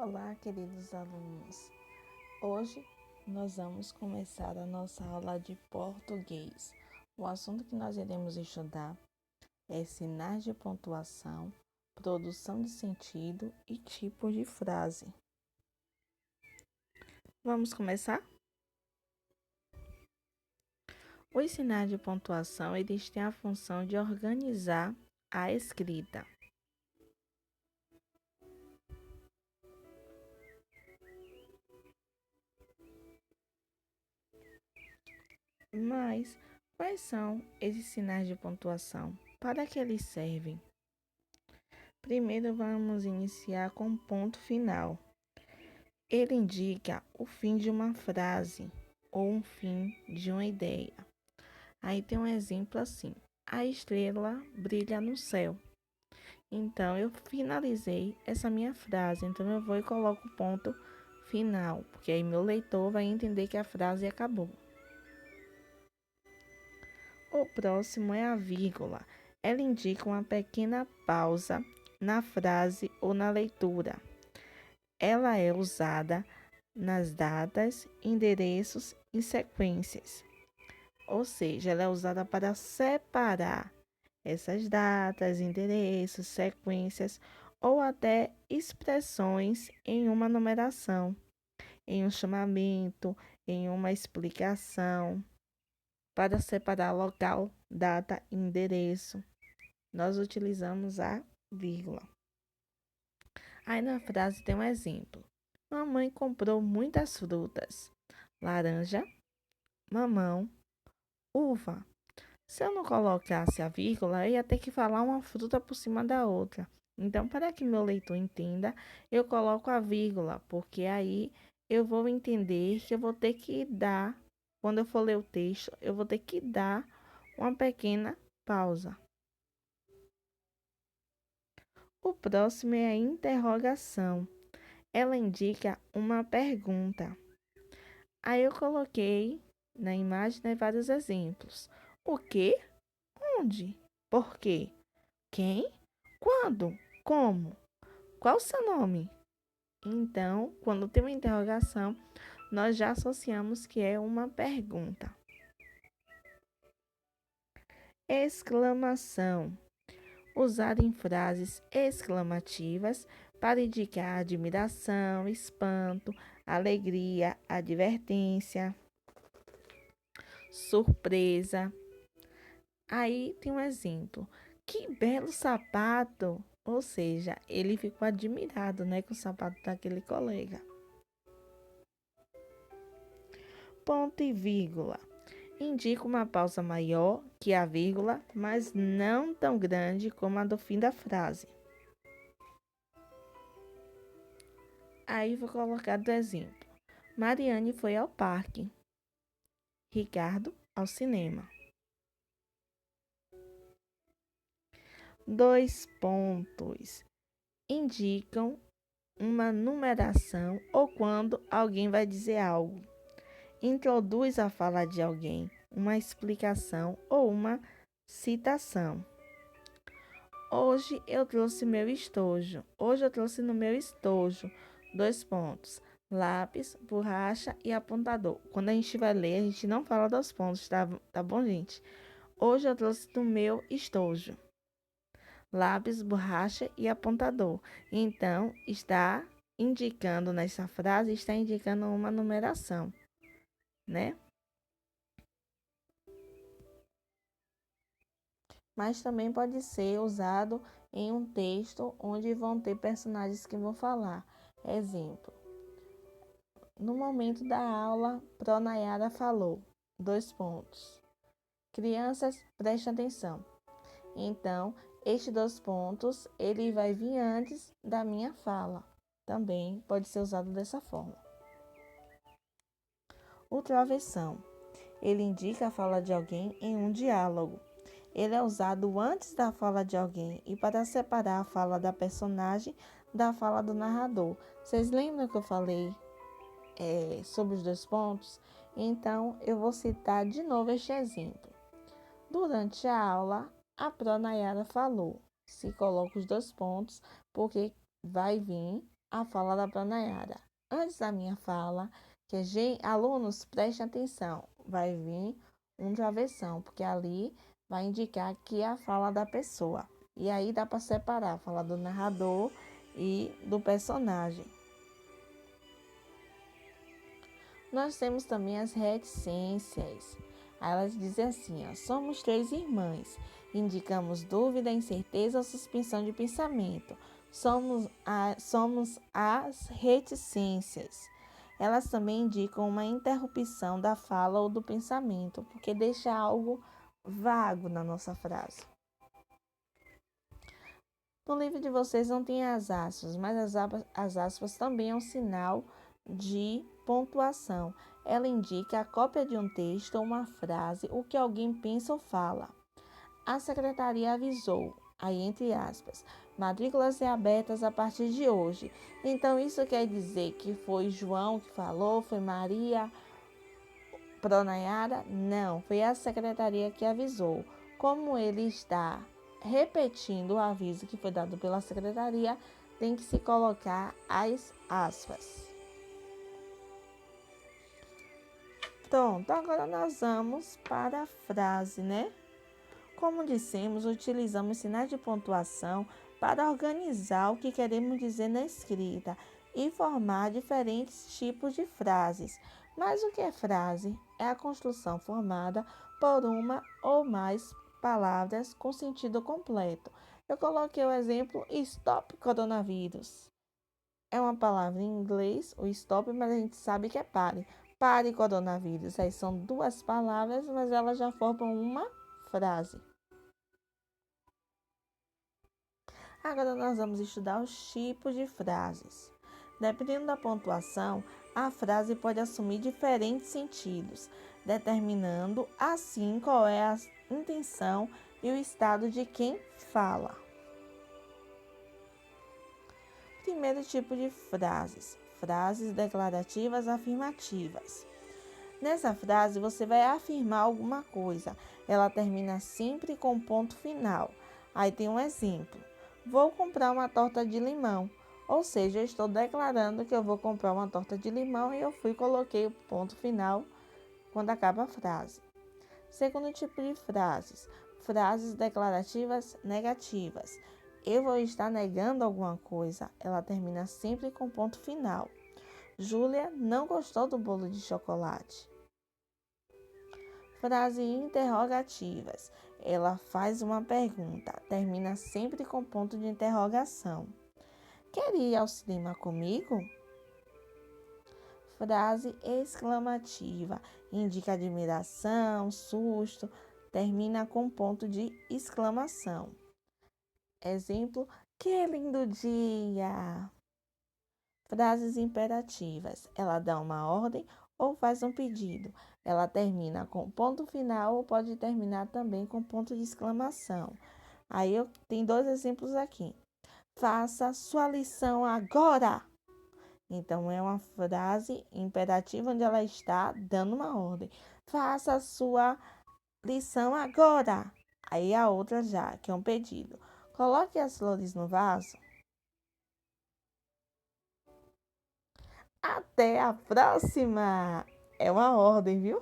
Olá, queridos alunos. Hoje nós vamos começar a nossa aula de português. O assunto que nós iremos estudar é sinais de pontuação, produção de sentido e tipos de frase. Vamos começar? Os sinais de pontuação, eles têm a função de organizar a escrita. Mas quais são esses sinais de pontuação? Para que eles servem? Primeiro vamos iniciar com um ponto final. Ele indica o fim de uma frase ou um fim de uma ideia. Aí tem um exemplo assim: a estrela brilha no céu. Então eu finalizei essa minha frase, então eu vou e coloco o ponto final, porque aí meu leitor vai entender que a frase acabou. O próximo é a vírgula. Ela indica uma pequena pausa na frase ou na leitura. Ela é usada nas datas, endereços e sequências. Ou seja, ela é usada para separar essas datas, endereços, sequências ou até expressões em uma numeração, em um chamamento, em uma explicação. Para separar local, data e endereço, nós utilizamos a vírgula. Aí na frase tem um exemplo. Mamãe comprou muitas frutas: laranja, mamão, uva. Se eu não colocasse a vírgula, eu ia ter que falar uma fruta por cima da outra. Então, para que meu leitor entenda, eu coloco a vírgula, porque aí eu vou entender que eu vou ter que dar, quando eu for ler o texto, eu vou ter que dar uma pequena pausa. O próximo é a interrogação. Ela indica uma pergunta. Aí eu coloquei na imagem, né, vários exemplos. O que? Onde? Por quê? Quem? Quando? Como? Qual o seu nome? Então, quando tem uma interrogação, nós já associamos que é uma pergunta. Exclamação. Usada em frases exclamativas para indicar admiração, espanto, alegria, advertência, surpresa. Aí tem um exemplo. Que belo sapato! Ou seja, ele ficou admirado, né, com o sapato daquele colega. Ponto e vírgula. Indica uma pausa maior que a vírgula, mas não tão grande como a do fim da frase. Aí vou colocar do exemplo. Mariane foi ao parque. Ricardo ao cinema. 2 pontos. Indicam uma numeração ou quando alguém vai dizer algo. Introduz a fala de alguém, uma explicação ou uma citação. Hoje eu trouxe meu estojo. Hoje eu trouxe no meu estojo. 2 pontos. Lápis, borracha e apontador. Quando a gente vai ler, a gente não fala dos pontos, tá bom, gente? Hoje eu trouxe no meu estojo. Lápis, borracha e apontador. Então, está indicando nessa frase, está indicando uma numeração, né? Mas também pode ser usado em um texto onde vão ter personagens que vão falar. Exemplo: no momento da aula, Pronayara falou. 2 pontos. Crianças, prestem atenção. Então, estes 2 pontos, ele vai vir antes da minha fala. Também pode ser usado dessa forma. O travessão. Ele indica a fala de alguém em um diálogo. Ele é usado antes da fala de alguém e para separar a fala da personagem da fala do narrador. Vocês lembram que eu falei sobre os 2 pontos? Então, eu vou citar de novo este exemplo. Durante a aula, a Pronayara falou. Se coloca os 2 pontos, porque vai vir a fala da Pranayara. Antes da minha fala, alunos, prestem atenção, vai vir um travessão, porque ali vai indicar que é a fala da pessoa. E aí dá para separar a fala do narrador e do personagem. Nós temos também as reticências. Elas dizem assim, ó, somos três irmãs, indicamos dúvida, incerteza ou suspensão de pensamento. Somos as reticências. Elas também indicam uma interrupção da fala ou do pensamento, porque deixa algo vago na nossa frase. No livro de vocês não tem as aspas, mas as aspas também é um sinal de pontuação. Ela indica a cópia de um texto ou uma frase, o que alguém pensa ou fala. A secretaria avisou, aí entre aspas, matrículas reabertas a partir de hoje. Então isso quer dizer que foi João que falou, foi Maria, Pronayara? Não, foi a secretaria que avisou. Como ele está repetindo o aviso que foi dado pela secretaria, tem que se colocar as aspas. Pronto, agora nós vamos para a frase, né? Como dissemos, utilizamos sinais de pontuação para organizar o que queremos dizer na escrita e formar diferentes tipos de frases. Mas o que é frase? É a construção formada por uma ou mais palavras com sentido completo. Eu coloquei o exemplo Stop Coronavírus. É uma palavra em inglês, o stop, mas a gente sabe que é pare. Pare coronavírus. Aí são duas palavras, mas elas já formam uma frase. Agora nós vamos estudar os tipos de frases. Dependendo da pontuação, a frase pode assumir diferentes sentidos, determinando assim qual é a intenção e o estado de quem fala. Primeiro tipo de frases: frases declarativas afirmativas. Nessa frase, você vai afirmar alguma coisa. Ela termina sempre com ponto final. Aí tem um exemplo. Vou comprar uma torta de limão. Ou seja, eu estou declarando que eu vou comprar uma torta de limão e eu fui e coloquei o ponto final quando acaba a frase. Segundo tipo de frases. Frases declarativas negativas. Eu vou estar negando alguma coisa. Ela termina sempre com ponto final. Júlia não gostou do bolo de chocolate. Frases interrogativas. Ela faz uma pergunta, termina sempre com ponto de interrogação. Quer ir ao cinema comigo? Frase exclamativa. Indica admiração, susto, termina com ponto de exclamação. Exemplo, que lindo dia! Frases imperativas. Ela dá uma ordem ou faz um pedido. Ela termina com ponto final ou pode terminar também com ponto de exclamação. Aí eu tenho dois exemplos aqui. Faça sua lição agora. Então é uma frase imperativa onde ela está dando uma ordem. Faça sua lição agora. Aí a outra já, que é um pedido. Coloque as flores no vaso. Até a próxima! É uma ordem, viu?